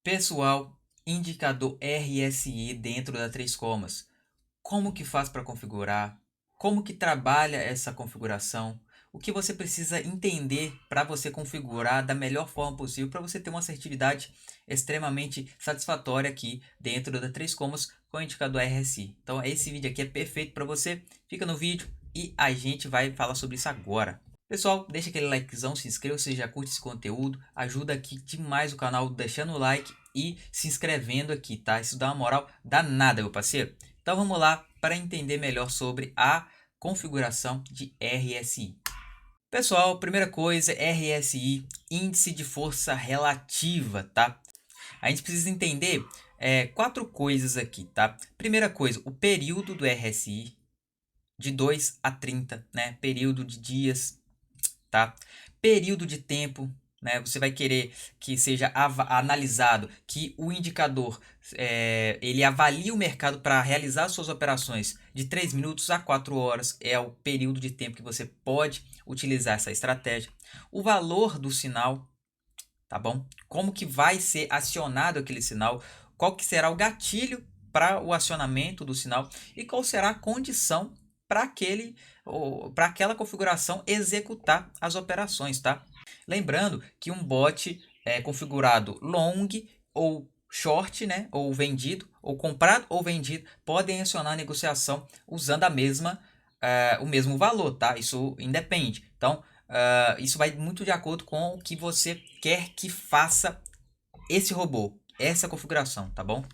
Pessoal, indicador RSI dentro da Três Comas. Como que faz para configurar? Como que trabalha essa configuração? O que você precisa entender para você configurar da melhor forma possível para você ter uma assertividade extremamente satisfatória aqui dentro da Três Comas com o indicador RSI. Então esse vídeo aqui é perfeito para você. Fica no vídeo e a gente vai falar sobre isso agora. Pessoal, deixa aquele likezão, se inscreva se já curte esse conteúdo, ajuda aqui demais o canal deixando o like e se inscrevendo aqui, tá? Isso dá uma moral danada, meu parceiro. Então vamos lá para entender melhor sobre a configuração de RSI. Pessoal, primeira coisa, RSI, índice de força relativa, tá? A gente precisa entender quatro coisas aqui, tá? Primeira coisa, o período do RSI de 2 a 30, né? Período de dias, tá? Período de tempo, né? Você vai querer que seja analisado, que o indicador ele avalie o mercado para realizar suas operações de 3 minutos a 4 horas, é o período de tempo que você pode utilizar essa estratégia. O valor do sinal, tá bom? Como que vai ser acionado aquele sinal, qual que será o gatilho para o acionamento do sinal e qual será a condição para aquela configuração executar as operações, tá? Lembrando que um bot é configurado long ou short, né, ou vendido, ou comprado ou vendido, podem acionar a negociação usando o mesmo valor, tá? Isso independe. Então, isso vai muito de acordo com o que você quer que faça esse robô, essa configuração, tá bom?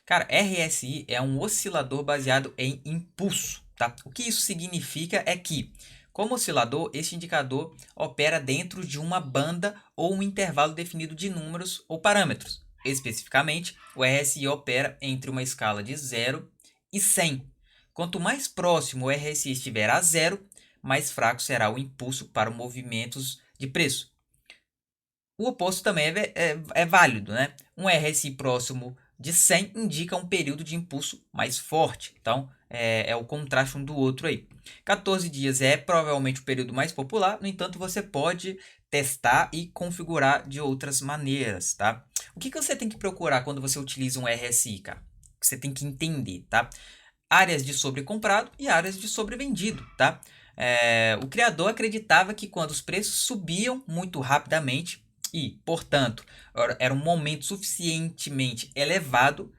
Cara, RSI é um oscilador baseado em impulso, tá? O que isso significa é que, como oscilador, este indicador opera dentro de uma banda ou um intervalo definido de números ou parâmetros. Especificamente, o RSI opera entre uma escala de 0 e 100. Quanto mais próximo o RSI estiver a 0, mais fraco será o impulso para movimentos de preço. O oposto também é válido, né? Um RSI próximo de 100 indica um período de impulso mais forte. Então, é o contraste um do outro aí. 14 dias é provavelmente o período mais popular, no entanto, você pode testar e configurar de outras maneiras, tá? O que você tem que procurar quando você utiliza um RSI, cara? Você tem que entender, tá? Áreas de sobrecomprado e áreas de sobrevendido, tá? O criador acreditava que quando os preços subiam muito rapidamente e, portanto, era um momento suficientemente elevado,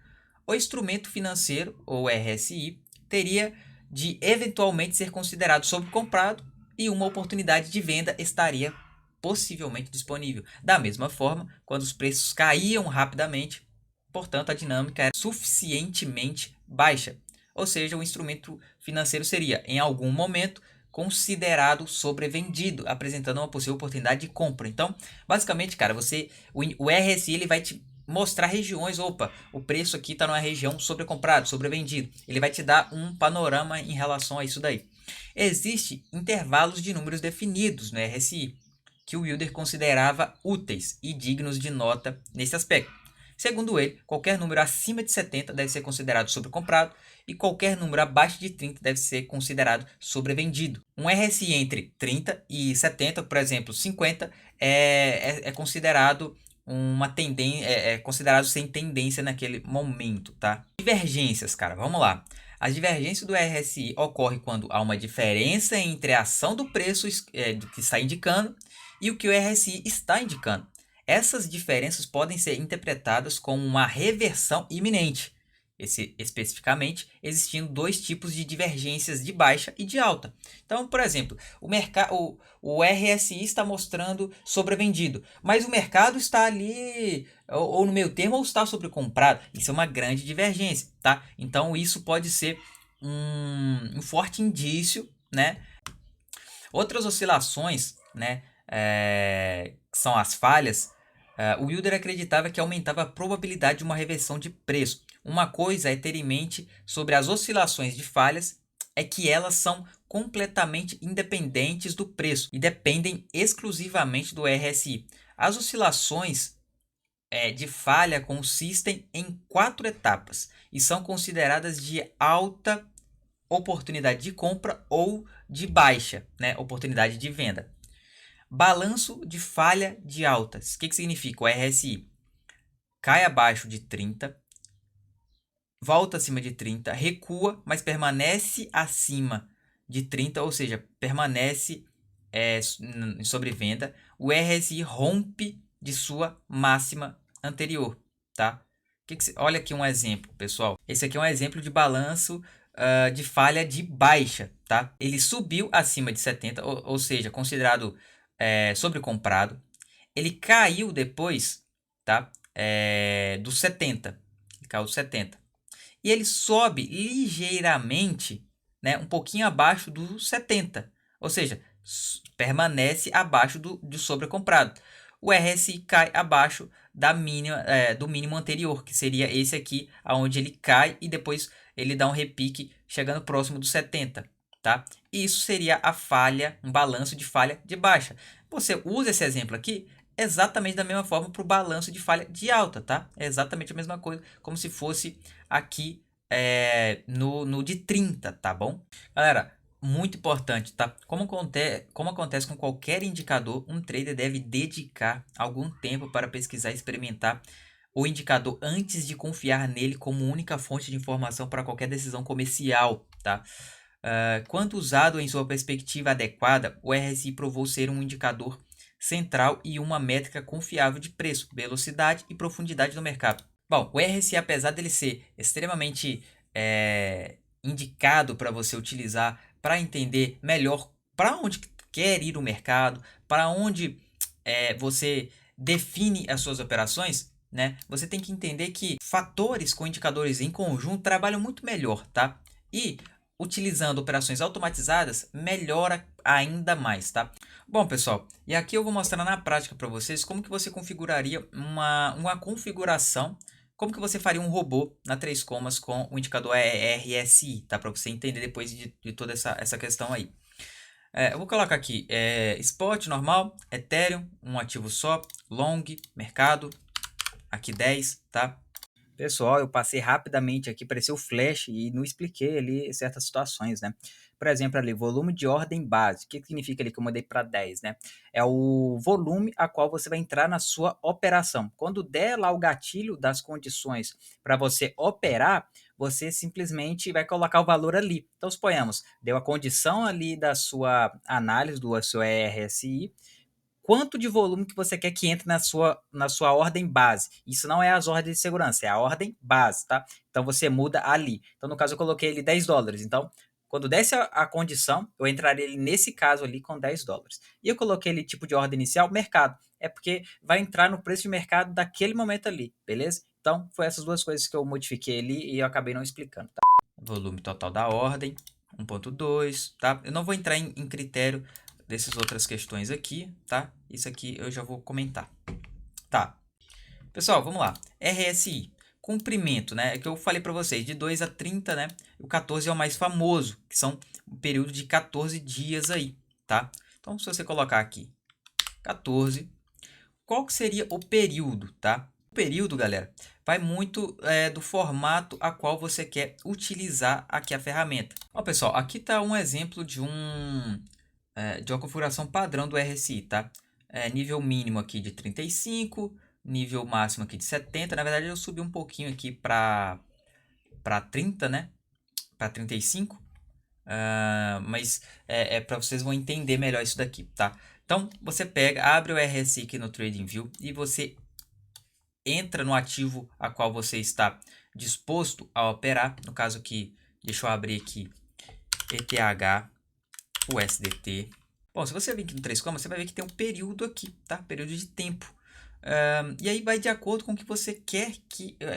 o instrumento financeiro, ou RSI, teria de eventualmente ser considerado sobrecomprado e uma oportunidade de venda estaria possivelmente disponível. Da mesma forma, quando os preços caíam rapidamente, portanto, a dinâmica era suficientemente baixa. Ou seja, o instrumento financeiro seria, em algum momento, considerado sobrevendido, apresentando uma possível oportunidade de compra. Então, basicamente, cara, o RSI ele vai te mostrar regiões, opa, o preço aqui está numa região sobrecomprado, sobrevendido. Ele vai te dar um panorama em relação a isso daí. Existem intervalos de números definidos no RSI, que o Wilder considerava úteis e dignos de nota nesse aspecto. Segundo ele, qualquer número acima de 70 deve ser considerado sobrecomprado e qualquer número abaixo de 30 deve ser considerado sobrevendido. Um RSI entre 30 e 70, por exemplo, 50, é considerado uma tendência, é considerado sem tendência naquele momento, tá? Divergências, cara, vamos lá. As divergências do RSI ocorrem quando há uma diferença entre a ação do preço que está indicando e o que o RSI está indicando. Essas diferenças podem ser interpretadas como uma reversão iminente, especificamente existindo dois tipos de divergências de baixa e de alta. Então, por exemplo, o RSI está mostrando sobrevendido, mas o mercado está ali ou no meio termo ou está sobrecomprado. Isso é uma grande divergência, tá? Então, isso pode ser um forte indício, né? Outras oscilações, né, que são as falhas, o Wilder acreditava que aumentava a probabilidade de uma reversão de preço. Uma coisa é ter em mente sobre as oscilações de falhas é que elas são completamente independentes do preço e dependem exclusivamente do RSI. As oscilações de falha consistem em 4 etapas e são consideradas de alta oportunidade de compra ou de baixa, né, oportunidade de venda. Balanço de falha de altas. O que significa o RSI? cai abaixo de 30, volta acima de 30, recua, mas permanece acima de 30, ou seja, permanece em sobrevenda, o RSI rompe de sua máxima anterior, tá? Olha aqui um exemplo, pessoal. Esse aqui é um exemplo de balanço de falha de baixa, tá? Ele subiu acima de 70, ou seja, considerado sobrecomprado. Ele caiu depois, tá? Do 70. Ele caiu 70. E ele sobe ligeiramente, né, um pouquinho abaixo dos 70. Ou seja, permanece abaixo do sobrecomprado. O RSI cai abaixo do mínimo anterior, que seria esse aqui, onde ele cai e depois ele dá um repique chegando próximo dos 70. Tá? Isso seria a falha, um balanço de falha de baixa. Você usa esse exemplo aqui exatamente da mesma forma para o balanço de falha de alta, tá? É exatamente a mesma coisa, como se fosse aqui no de 30, tá bom? Galera, muito importante, tá? Como acontece com qualquer indicador, um trader deve dedicar algum tempo para pesquisar e experimentar o indicador antes de confiar nele como única fonte de informação para qualquer decisão comercial, tá? Quando usado em sua perspectiva adequada, o RSI provou ser um indicador central e uma métrica confiável de preço, velocidade e profundidade do mercado. Bom, o RSI, apesar dele ser extremamente indicado para você utilizar para entender melhor para onde quer ir o mercado, para onde você define as suas operações, né? Você tem que entender que fatores com indicadores em conjunto trabalham muito melhor, tá? E utilizando operações automatizadas melhora ainda mais, tá? Bom, pessoal, e aqui eu vou mostrar na prática para vocês como que você configuraria uma configuração, como que você faria um robô na 3 comas com o indicador RSI, tá? Para você entender depois de toda essa questão aí. Eu vou colocar aqui Spot normal, Ethereum, um ativo só, Long, mercado, aqui 10, tá? Pessoal, eu passei rapidamente aqui, pareceu flash e não expliquei ali certas situações, né? Por exemplo, ali, volume de ordem base. O que significa ali que eu mandei para 10, né? É o volume a qual você vai entrar na sua operação. Quando der lá o gatilho das condições para você operar, você simplesmente vai colocar o valor ali. Então, suponhamos, deu a condição ali da sua análise, do seu RSI, quanto de volume que você quer que entre na sua ordem base. Isso não é as ordens de segurança, é a ordem base, tá? Então você muda ali. Então, no caso, eu coloquei ali $10. Então, quando desse a condição, eu entraria ali nesse caso ali com $10. E eu coloquei ali tipo de ordem inicial, mercado. É porque vai entrar no preço de mercado daquele momento ali, beleza? Então, foi essas duas coisas que eu modifiquei ali e eu acabei não explicando, tá? Volume total da ordem, 1.2, tá? Eu não vou entrar em critério dessas outras questões aqui, tá? Isso aqui eu já vou comentar. Tá. Pessoal, vamos lá. RSI. Comprimento, né? É que eu falei para vocês, de 2 a 30, né? O 14 é o mais famoso, que são um período de 14 dias aí, tá? Então, se você colocar aqui 14, qual que seria o período, tá? O período, galera, vai muito do formato a qual você quer utilizar aqui a ferramenta. Ó, pessoal, aqui tá um exemplo de uma configuração padrão do RSI, tá? Nível mínimo aqui de 35, nível máximo aqui de 70. Na verdade, eu subi um pouquinho aqui para 30, né? Para 35. Mas para vocês vão entender melhor isso daqui, tá? Então, você pega, abre o RSI aqui no TradingView e você entra no ativo a qual você está disposto a operar. No caso aqui, deixa eu abrir aqui ETH, USDT. Bom, se você vir aqui no 3 comas, você vai ver que tem um período aqui, tá? Período de tempo. E aí vai de acordo com o que você quer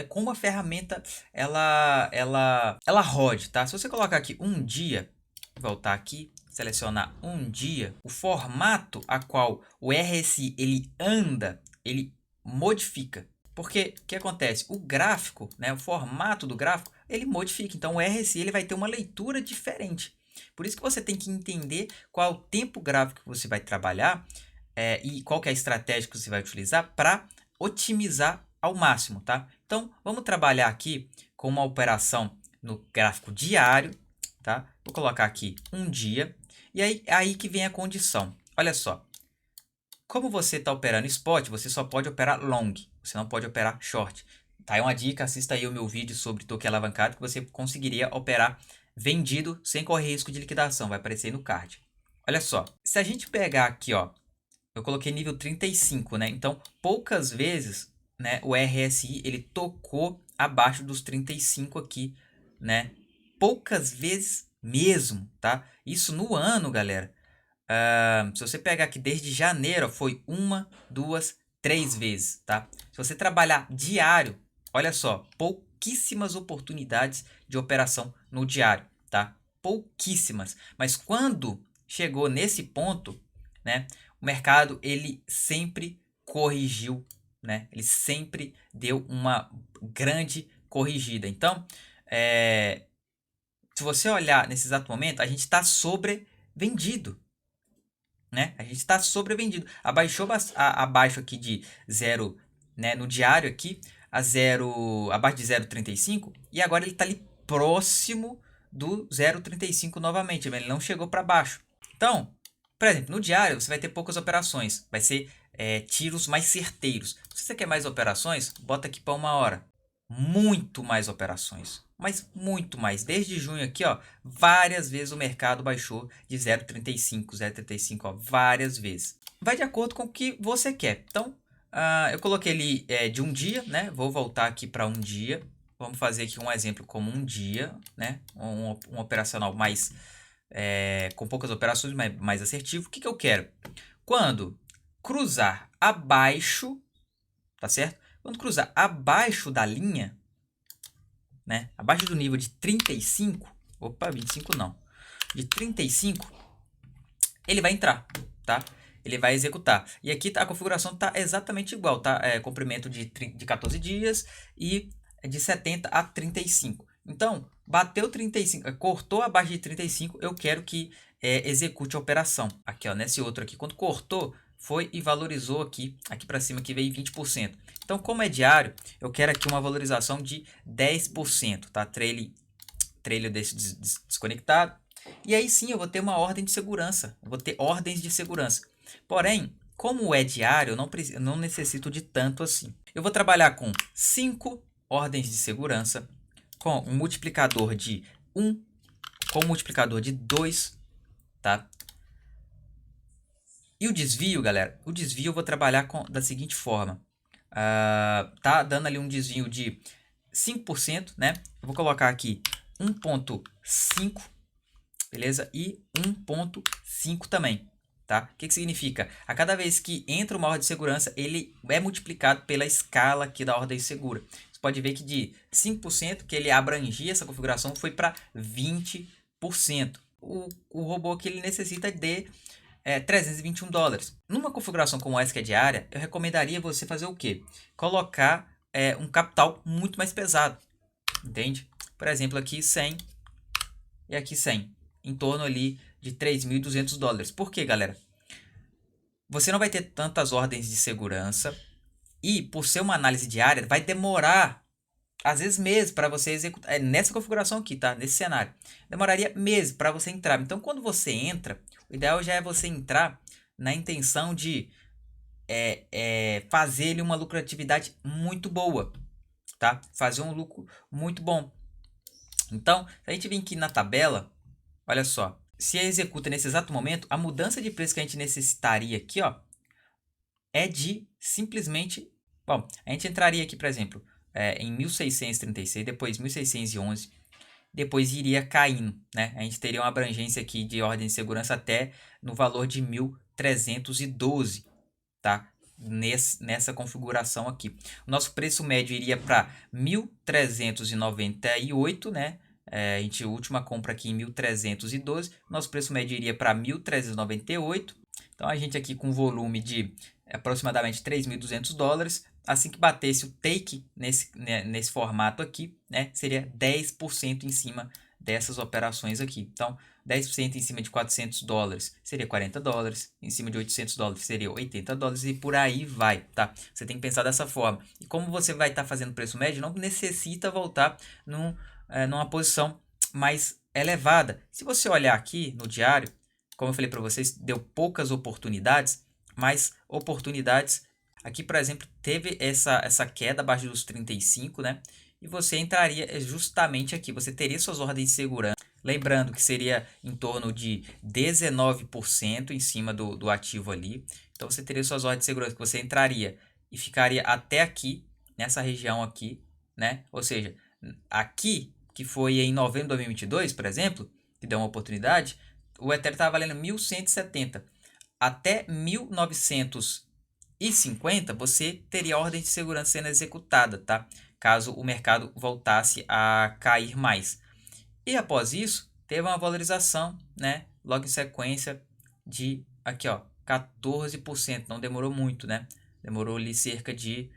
como a ferramenta ela rode, tá? Se você colocar aqui um dia, voltar aqui, selecionar um dia, o formato a qual o RSI ele anda, ele modifica. Porque o que acontece? O gráfico, né, o formato do gráfico, ele modifica. Então o RSI ele vai ter uma leitura diferente. Por isso que você tem que entender qual é o tempo gráfico que você vai trabalhar e qual que é a estratégia que você vai utilizar para otimizar ao máximo, tá? Então, vamos trabalhar aqui com uma operação no gráfico diário, tá? Vou colocar aqui um dia e aí que vem a condição. Olha só, Como você está operando spot, você só pode operar long, você não pode operar short. Tá aí uma dica, assista aí o meu vídeo sobre token alavancado que você conseguiria operar vendido sem correr risco de liquidação, vai aparecer aí no card. Olha só, se a gente pegar aqui, ó, eu coloquei nível 35, né? Então, poucas vezes, né, o RSI ele tocou abaixo dos 35 aqui, né? Poucas vezes mesmo, tá? Isso no ano, galera. Se você pegar aqui desde janeiro, ó, foi uma, duas, três vezes, tá? Se você trabalhar diário, olha só, pouquíssimas oportunidades de operação no diário, tá? Pouquíssimas. Mas quando chegou nesse ponto, né, o mercado ele sempre corrigiu, né? Ele sempre deu uma grande corrigida. Então, se você olhar nesse exato momento, a gente está sobrevendido, né? A gente está sobrevendido. Abaixou abaixo aqui de zero, né? No diário aqui, a zero, abaixo de 0,35 e agora ele está ali próximo do 0,35 novamente, mas ele não chegou para baixo. Então, por exemplo, no diário você vai ter poucas operações, vai ser tiros mais certeiros. Se você quer mais operações, bota aqui para 1 hora. Muito mais operações, mas muito mais. Desde junho aqui, ó, várias vezes o mercado baixou de 0,35, 0,35, ó, várias vezes. Vai de acordo com o que você quer. Então, eu coloquei ali de um dia, né? Vou voltar aqui para um dia. Vamos fazer aqui um exemplo como um dia, né? Um operacional mais com poucas operações, mas mais assertivo. O que eu quero? Quando cruzar abaixo, tá certo? Quando cruzar abaixo da linha, né? Abaixo do nível de 35, opa, 25 não, de 35, ele vai entrar, tá? Ele vai executar. E aqui a configuração tá exatamente igual, tá? Comprimento de 14 dias e de 70 a 35. Então, bateu 35, cortou abaixo de 35, eu quero que execute a operação. Aqui, ó, nesse outro aqui, quando cortou, foi e valorizou aqui para cima, que veio 20%. Então, como é diário, eu quero aqui uma valorização de 10%, tá? Trailer desse desconectado. E aí sim eu vou ter uma ordem de segurança. Eu vou ter ordens de segurança. Porém, como é diário, eu não necessito de tanto assim. Eu vou trabalhar com 5 ordens de segurança, com um multiplicador de 1, com um multiplicador de 2, tá? E o desvio, galera, o desvio eu vou trabalhar da seguinte forma. Tá dando ali um desvio de 5%, né? Eu vou colocar aqui 1,5, beleza? E 1,5 também, tá? O que significa? A cada vez que entra uma ordem de segurança, ele é multiplicado pela escala aqui da ordem segura. Você pode ver que de 5% que ele abrangia essa configuração foi para 20%. O robô que ele necessita de $321. Numa configuração como essa que é diária, eu recomendaria você fazer o quê? Colocar um capital muito mais pesado, entende? Por exemplo, aqui 100 e aqui 100, em torno ali de $3.200. Por quê, galera? Você não vai ter tantas ordens de segurança e, por ser uma análise diária, vai demorar às vezes meses para você executar, nessa configuração aqui, tá? Nesse cenário. Demoraria meses para você entrar. Então, quando você entra, o ideal já é você entrar na intenção de fazer ele uma lucratividade muito boa, tá? Fazer um lucro muito bom. Então, se a gente vir aqui na tabela, olha só, se executa nesse exato momento, a mudança de preço que a gente necessitaria aqui, ó, é de simplesmente, bom, a gente entraria aqui, por exemplo, em 1636, depois 1611, depois iria caindo, né? A gente teria uma abrangência aqui de ordem de segurança até no valor de 1312, tá? Nessa configuração aqui. O nosso preço médio iria para 1398, né? A última compra aqui em 1312, nosso preço médio iria para 1398. Então a gente aqui com volume de aproximadamente $3.200, assim que batesse o take nesse formato aqui, né, seria 10% em cima dessas operações aqui. Então, 10% em cima de $400 seria $40, em cima de $800 seria $80 e por aí vai, tá? Você tem que pensar dessa forma. E como você vai estar fazendo preço médio, não necessita voltar numa posição mais elevada. Se você olhar aqui no diário, como eu falei para vocês, deu poucas oportunidades. mais oportunidades. Aqui, por exemplo, teve essa queda abaixo dos 35, né? E você entraria justamente aqui, você teria suas ordens de segurança. Lembrando que seria em torno de 19% em cima do ativo ali. Então você teria suas ordens de segurança que você entraria e ficaria até aqui, nessa região aqui, né? Ou seja, aqui, que foi em novembro de 2022, por exemplo, que deu uma oportunidade, o Ethereum estava valendo 1.170. Até 1950 você teria ordem de segurança sendo executada, tá? Caso o mercado voltasse a cair mais. E após isso, teve uma valorização, né? Logo em sequência de aqui, ó, 14%. Não demorou muito, né? Demorou ali cerca de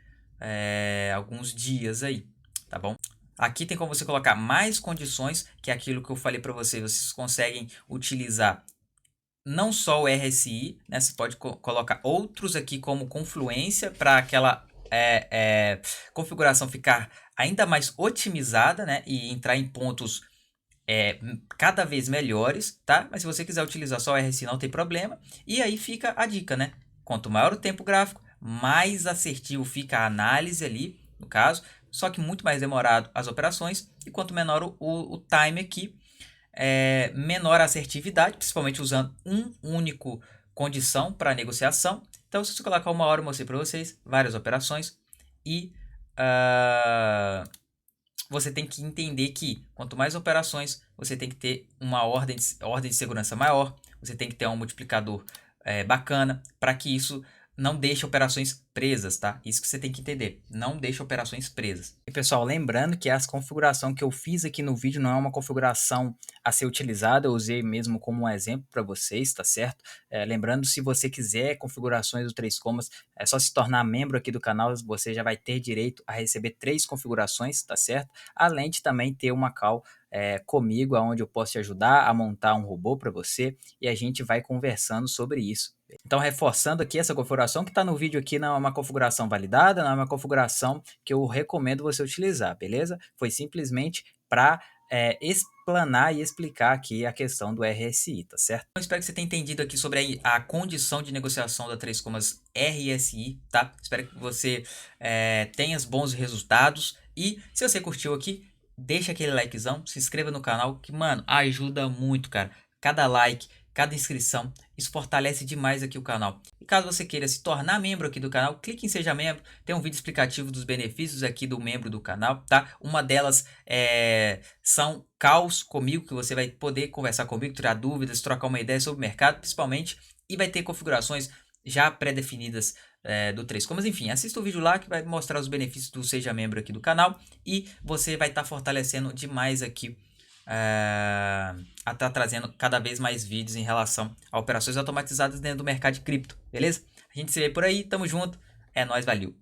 alguns dias aí, tá bom? Aqui tem como você colocar mais condições, que é aquilo que eu falei para vocês. Vocês conseguem utilizar não só o RSI, né? Você pode colocar outros aqui como confluência para aquela configuração ficar ainda mais otimizada, né? E entrar em pontos cada vez melhores, tá? Mas se você quiser utilizar só o RSI não tem problema. E aí fica a dica, né? Quanto maior o tempo gráfico, mais assertivo fica a análise ali, no caso, só que muito mais demorado as operações. E quanto menor o time aqui, menor a assertividade, principalmente usando um único condição para negociação. Então, se você colocar 1 hora, eu mostrei para vocês várias operações e você tem que entender que quanto mais operações, você tem que ter uma ordem de segurança maior, você tem que ter um multiplicador bacana para que isso não deixe operações presas, tá? Isso que você tem que entender, não deixe operações presas. E pessoal, lembrando que essa configuração que eu fiz aqui no vídeo não é uma configuração a ser utilizada, eu usei mesmo como um exemplo para vocês, tá certo? Lembrando, se você quiser configurações do 3 comas, é só se tornar membro aqui do canal, você já vai ter direito a receber 3 configurações, tá certo? Além de também ter uma call comigo, onde eu posso te ajudar a montar um robô para você e a gente vai conversando sobre isso. Então, reforçando aqui essa configuração que está no vídeo aqui, não é uma configuração validada, não é uma configuração que eu recomendo você utilizar, beleza? Foi simplesmente para explanar e explicar aqui a questão do RSI, tá certo? Eu espero que você tenha entendido aqui sobre a condição de negociação da 3 comas RSI, tá? Espero que você tenha bons resultados e se você curtiu aqui, deixa aquele likezão, se inscreva no canal que, mano, ajuda muito, cara. Cada like, cada inscrição, isso fortalece demais aqui o canal. E caso você queira se tornar membro aqui do canal, clique em Seja Membro. Tem um vídeo explicativo dos benefícios aqui do membro do canal, tá? Uma delas são calls comigo, que você vai poder conversar comigo, tirar dúvidas, trocar uma ideia sobre o mercado, principalmente. E vai ter configurações já pré-definidas do 3 comas. Enfim, assista o vídeo lá que vai mostrar os benefícios do Seja Membro aqui do canal. E você vai estar fortalecendo demais aqui a estar trazendo cada vez mais vídeos em relação a operações automatizadas dentro do mercado de cripto, beleza? A gente se vê por aí, tamo junto, é nóis, valeu!